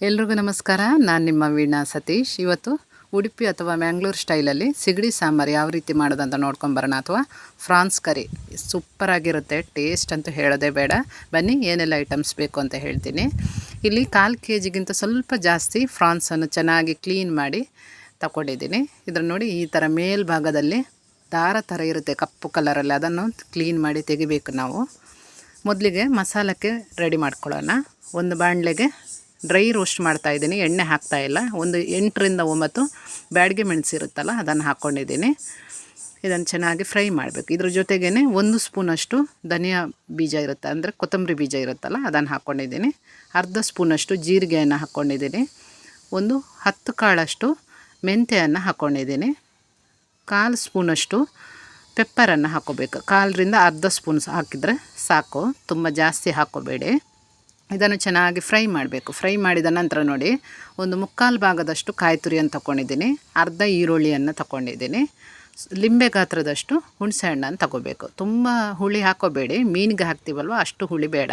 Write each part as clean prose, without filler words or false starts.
ಎಲ್ರಿಗೂ ನಮಸ್ಕಾರ. ನಾನು ನಿಮ್ಮ ವೀಣಾ ಸತೀಶ್. ಇವತ್ತು ಉಡುಪಿ ಅಥವಾ ಮ್ಯಾಂಗ್ಳೂರು ಸ್ಟೈಲಲ್ಲಿ ಸಿಗಡಿ ಸಾಂಬಾರು ಯಾವ ರೀತಿ ಮಾಡೋದಂತ ನೋಡ್ಕೊಂಬರೋಣ, ಅಥವಾ ಫ್ರಾನ್ಸ್ ಕರಿ. ಸೂಪರಾಗಿರುತ್ತೆ, ಟೇಸ್ಟ್ ಅಂತೂ ಹೇಳೋದೇ ಬೇಡ. ಬನ್ನಿ ಏನೆಲ್ಲ ಐಟಮ್ಸ್ ಬೇಕು ಅಂತ ಹೇಳ್ತೀನಿ. ಇಲ್ಲಿ 1/4 kg ಸ್ವಲ್ಪ ಜಾಸ್ತಿ ಫ್ರಾನ್ಸನ್ನು ಚೆನ್ನಾಗಿ ಕ್ಲೀನ್ ಮಾಡಿ ತಗೊಂಡಿದ್ದೀನಿ. ಇದ್ರ ನೋಡಿ, ಈ ಥರ ಮೇಲ್ಭಾಗದಲ್ಲಿ ದಾರ ಥರ ಇರುತ್ತೆ ಕಪ್ಪು ಕಲರಲ್ಲಿ, ಅದನ್ನು ಕ್ಲೀನ್ ಮಾಡಿ ತೆಗಿಬೇಕು ನಾವು. ಮೊದಲಿಗೆ ಮಸಾಲಕ್ಕೆ ರೆಡಿ ಮಾಡ್ಕೊಳ್ಳೋಣ. ಒಂದು ಬಾಣಲೆಗೆ ಡ್ರೈ ರೋಸ್ಟ್ ಮಾಡ್ತಾಯಿದ್ದೀನಿ, ಎಣ್ಣೆ ಹಾಕ್ತಾಯಿಲ್ಲ. ಒಂದು 8ರಿಂದ 9 ಬ್ಯಾಡಗೆ ಮೆಣಸಿರುತ್ತಲ್ಲ, ಅದನ್ನು ಹಾಕ್ಕೊಂಡಿದ್ದೀನಿ. ಇದನ್ನು ಚೆನ್ನಾಗಿ ಫ್ರೈ ಮಾಡಬೇಕು. ಇದ್ರ ಜೊತೆಗೇ 1 ಸ್ಪೂನಷ್ಟು ಧನಿಯಾ ಬೀಜ ಇರುತ್ತೆ, ಅಂದರೆ ಕೊತ್ತಂಬರಿ ಬೀಜ ಇರುತ್ತಲ್ಲ, ಅದನ್ನು ಹಾಕ್ಕೊಂಡಿದ್ದೀನಿ. ಅರ್ಧ ಸ್ಪೂನಷ್ಟು ಜೀರಿಗೆಯನ್ನು ಹಾಕ್ಕೊಂಡಿದ್ದೀನಿ. ಒಂದು 10 ಕಾಳಷ್ಟು ಮೆಂತ್ಯವನ್ನು ಹಾಕ್ಕೊಂಡಿದ್ದೀನಿ. 1/4 ಸ್ಪೂನಷ್ಟು ಪೆಪ್ಪರನ್ನು ಹಾಕ್ಕೋಬೇಕು. 1/4ರಿಂದ ಅರ್ಧ ಸ್ಪೂನ್ ಹಾಕಿದರೆ ಸಾಕು, ತುಂಬ ಜಾಸ್ತಿ ಹಾಕ್ಕೋಬೇಡಿ. ಇದನ್ನು ಚೆನ್ನಾಗಿ ಫ್ರೈ ಮಾಡಬೇಕು. ಫ್ರೈ ಮಾಡಿದ ನಂತರ ನೋಡಿ, ಒಂದು 3/4 ಭಾಗದಷ್ಟು ಕಾಯಿ ತುರಿಯನ್ನು ತಗೊಂಡಿದ್ದೀನಿ. ಅರ್ಧ ಈರುಳ್ಳಿಯನ್ನು ತಗೊಂಡಿದ್ದೀನಿ. ಲಿಂಬೆ ಗಾತ್ರದಷ್ಟು ಹುಣಸೆ ಹಣ್ಣನ್ನು ತಗೋಬೇಕು. ತುಂಬ ಹುಳಿ ಹಾಕೋಬೇಡಿ, ಮೀನಿಗೆ ಹಾಕ್ತೀವಲ್ವ ಅಷ್ಟು ಹುಳಿ ಬೇಡ.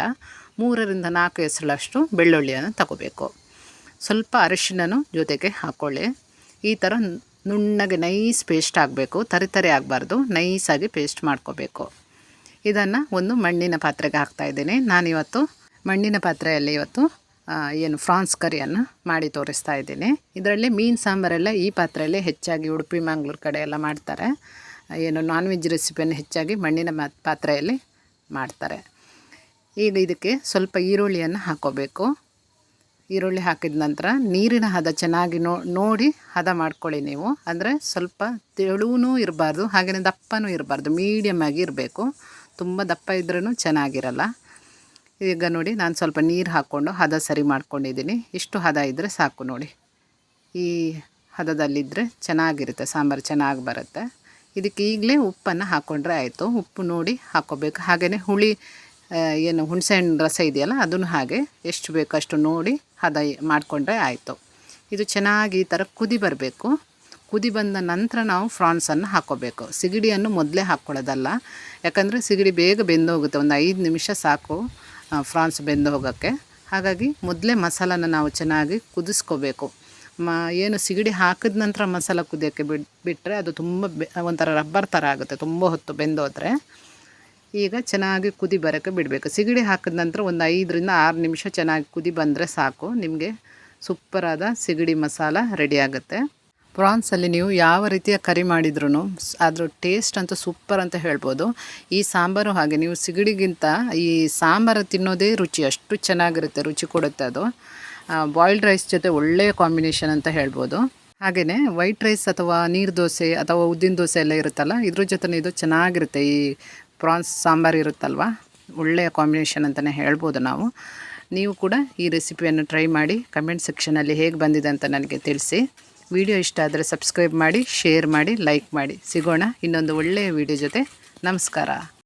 3ರಿಂದ 4 ಎಸಳಷ್ಟು ಬೆಳ್ಳುಳ್ಳಿಯನ್ನು ತಗೋಬೇಕು. ಸ್ವಲ್ಪ ಅರಿಶಿನನು ಜೊತೆಗೆ ಹಾಕ್ಕೊಳ್ಳಿ. ಈ ಥರ ನುಣ್ಣಗೆ ನೈಸ್ ಪೇಸ್ಟ್ ಆಗಬೇಕು, ತರಿ ಆಗಬಾರ್ದು, ನೈಸಾಗಿ ಪೇಸ್ಟ್ ಮಾಡ್ಕೋಬೇಕು. ಇದನ್ನು ಒಂದು ಮಣ್ಣಿನ ಪಾತ್ರೆಗೆ ಹಾಕ್ತಾಯಿದ್ದೀನಿ. ನಾನಿವತ್ತು ಮಣ್ಣಿನ ಪಾತ್ರೆಯಲ್ಲಿ ಏನು ಫ್ರಾನ್ಸ್ ಕರಿಯನ್ನು ಮಾಡಿ ತೋರಿಸ್ತಾ ಇದ್ದೀನಿ. ಇದರಲ್ಲಿ ಮೀನು ಸಾಂಬಾರೆಲ್ಲ ಈ ಪಾತ್ರೆಯಲ್ಲಿ ಹೆಚ್ಚಾಗಿ ಉಡುಪಿ ಮ್ಯಾಂಗ್ಳೂರು ಕಡೆ ಎಲ್ಲ ಮಾಡ್ತಾರೆ. ಏನು ನಾನ್ ವೆಜ್ ರೆಸಿಪಿಯನ್ನು ಹೆಚ್ಚಾಗಿ ಮಣ್ಣಿನ ಪಾತ್ರೆಯಲ್ಲಿ ಮಾಡ್ತಾರೆ. ಈಗ ಇದಕ್ಕೆ ಸ್ವಲ್ಪ ಈರುಳ್ಳಿಯನ್ನು ಹಾಕ್ಕೋಬೇಕು. ಈರುಳ್ಳಿ ಹಾಕಿದ ನಂತರ ನೀರಿನ ಹದ ಚೆನ್ನಾಗಿ ನೋಡಿ ಹದ ಮಾಡ್ಕೊಳ್ಳಿ ನೀವು. ಅಂದರೆ ಸ್ವಲ್ಪ ತೆಳುವೂ ಇರಬಾರ್ದು, ಹಾಗೆಯೇ ದಪ್ಪನೂ ಇರಬಾರ್ದು, ಮೀಡಿಯಮ್ ಆಗಿ ಇರಬೇಕು. ತುಂಬ ದಪ್ಪ ಇದ್ರೂ ಚೆನ್ನಾಗಿರಲ್ಲ. ಈಗ ನೋಡಿ, ನಾನು ಸ್ವಲ್ಪ ನೀರು ಹಾಕ್ಕೊಂಡು ಹದ ಸರಿ ಮಾಡ್ಕೊಂಡಿದ್ದೀನಿ. ಇಷ್ಟು ಹದ ಇದ್ದರೆ ಸಾಕು ನೋಡಿ. ಈ ಹದದಲ್ಲಿದ್ದರೆ ಚೆನ್ನಾಗಿರುತ್ತೆ, ಸಾಂಬಾರು ಚೆನ್ನಾಗಿ ಬರುತ್ತೆ. ಇದಕ್ಕೆ ಈಗಲೇ ಉಪ್ಪನ್ನು ಹಾಕ್ಕೊಂಡ್ರೆ ಆಯಿತು. ಉಪ್ಪು ನೋಡಿ ಹಾಕ್ಕೋಬೇಕು. ಹಾಗೆಯೇ ಹುಳಿ ಏನು ಹುಣಸೆಹಣ್ಣು ರಸ ಇದೆಯಲ್ಲ, ಅದನ್ನು ಹಾಗೆ ಎಷ್ಟು ಬೇಕೋ ಅಷ್ಟು ನೋಡಿ ಹದ ಮಾಡಿಕೊಂಡ್ರೆ ಆಯಿತು. ಇದು ಚೆನ್ನಾಗಿ ಈ ಥರ ಕುದಿ ಬರಬೇಕು. ಕುದಿ ಬಂದ ನಂತರ ನಾವು ಫ್ರಾನ್ಸನ್ನು ಹಾಕ್ಕೋಬೇಕು. ಸಿಗಡಿಯನ್ನು ಮೊದಲೇ ಹಾಕ್ಕೊಳ್ಳೋದಲ್ಲ, ಯಾಕಂದರೆ ಸಿಗಡಿ ಬೇಗ ಬೆಂದೋಗುತ್ತೆ. ಒಂದು 5 ನಿಮಿಷ ಸಾಕು ಫ್ರಾನ್ಸ್ ಬೆಂದು ಹೋಗೋಕ್ಕೆ. ಹಾಗಾಗಿ ಮೊದಲೇ ಮಸಾಲನ ನಾವು ಚೆನ್ನಾಗಿ ಕುದಿಸ್ಕೋಬೇಕು. ಏನು ಸಿಗಡಿ ಹಾಕಿದ ನಂತರ ಮಸಾಲ ಕುದಿಯೋಕ್ಕೆ ಬಿಟ್ಟರೆ ಅದು ತುಂಬ ಒಂಥರ ರಬ್ಬರ್ ಥರ ಆಗುತ್ತೆ, ತುಂಬ ಹೊತ್ತು ಬೆಂದೋದ್ರೆ. ಈಗ ಚೆನ್ನಾಗಿ ಕುದಿ ಬರೋಕ್ಕೆ ಬಿಡಬೇಕು. ಸಿಗಡಿ ಹಾಕಿದ ನಂತರ ಒಂದು 5ರಿಂದ 6 ನಿಮಿಷ ಚೆನ್ನಾಗಿ ಕುದಿ ಬಂದರೆ ಸಾಕು, ನಿಮಗೆ ಸೂಪರಾದ ಸಿಗಡಿ ಮಸಾಲ ರೆಡಿ ಆಗುತ್ತೆ. ಪ್ರಾನ್ಸಲ್ಲಿ ನೀವು ಯಾವ ರೀತಿಯ ಕರಿ ಮಾಡಿದ್ರೂ ಅದ್ರ ಟೇಸ್ಟ್ ಅಂತೂ ಸೂಪರ್ ಅಂತ ಹೇಳ್ಬೋದು. ಈ ಸಾಂಬಾರು ಹಾಗೆ, ನೀವು ಸಿಗಡಿಗಿಂತ ಈ ಸಾಂಬಾರು ತಿನ್ನೋದೇ ರುಚಿ, ಅಷ್ಟು ಚೆನ್ನಾಗಿರುತ್ತೆ, ರುಚಿ ಕೊಡುತ್ತೆ ಅದು. ಬಾಯ್ಲ್ಡ್ ರೈಸ್ ಜೊತೆ ಒಳ್ಳೆಯ ಕಾಂಬಿನೇಷನ್ ಅಂತ ಹೇಳ್ಬೋದು. ಹಾಗೆಯೇ ವೈಟ್ ರೈಸ್ ಅಥವಾ ನೀರು ದೋಸೆ ಅಥವಾ ಉದ್ದಿನ ದೋಸೆ ಎಲ್ಲ ಇರುತ್ತಲ್ಲ, ಇದ್ರ ಜೊತೆ ಇದು ಚೆನ್ನಾಗಿರುತ್ತೆ. ಈ ಪ್ರಾನ್ಸ್ ಸಾಂಬಾರು ಇರುತ್ತಲ್ವ, ಒಳ್ಳೆಯ ಕಾಂಬಿನೇಷನ್ ಅಂತಲೇ ಹೇಳ್ಬೋದು ನಾವು. ನೀವು ಕೂಡ ಈ ರೆಸಿಪಿಯನ್ನು ಟ್ರೈ ಮಾಡಿ ಕಮೆಂಟ್ ಸೆಕ್ಷನಲ್ಲಿ ಹೇಗೆ ಬಂದಿದೆ ಅಂತ ನನಗೆ ತಿಳಿಸಿ. ವಿಡಿಯೋ ಇಷ್ಟ ಆದರೆ ಸಬ್ಸ್ಕ್ರೈಬ್ ಮಾಡಿ, ಶೇರ್ ಮಾಡಿ, ಲೈಕ್ ಮಾಡಿ. ಸಿಗೋಣ ಇನ್ನೊಂದು ಒಳ್ಳೆಯ ವಿಡಿಯೋ ಜೊತೆ. ನಮಸ್ಕಾರ.